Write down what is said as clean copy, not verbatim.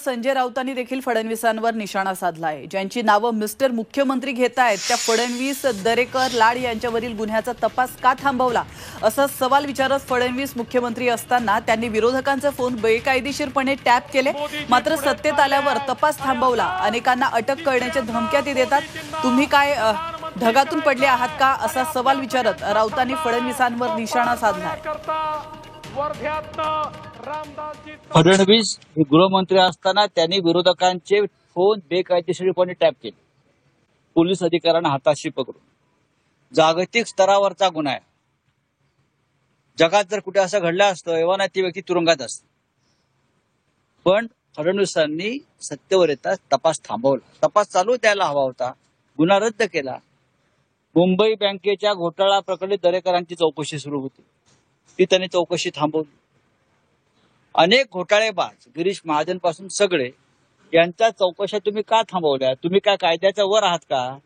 संजय राऊतांनी देखील फडणवीसांवर निशाणा साधलाय। ज्यांची नावं मिस्टर मुख्यमंत्री घेतायत त्या फडणवीस, दरेकर, लाड यांच्यावरील गुन्ह्याचा तपास का थांबवला असा सवाल विचारत फडणवीस मुख्यमंत्री असताना त्यांनी विरोधकांचे फोन बेकायदेशीरपणे टॅप केले। मात्र सत्तेत आल्यावर तपास थांबवला। अनेकांना अटक करण्याच्या धमक्या ते देतात। तुम्ही काय ढगातून पडले आहात का असा सवाल विचारत राऊतांनी फडणवीसांवर निशाणा साधलाय। फडणवीस हे गृहमंत्री असताना त्यांनी विरोधकांचे फोन बेकायदेशीरपणे टॅप केले। पोलीस अधिकाऱ्यांना हाताशी पकडून जागतिक स्तरावरचा गुन्हा आहे। जगात जर कुठे असं घडलं असतं एव्हा नाही ती व्यक्ती तुरुंगात असते। पण फडणवीसांनी सत्तेवर येताच तपास थांबवला। तपास चालू द्यायला हवा होता, गुन्हा रद्द केला। मुंबई बँकेच्या घोटाळा प्रकरणी दरेकरांची चौकशी सुरू होती, ती त्यांनी चौकशी थांबवली। अनेक घोटाळेबाज गिरीश महाजन पासून सगळे यांच्या चौकशा तुम्ही का थांबवल्या? तुम्ही काय कायद्याच्या वर आहात का?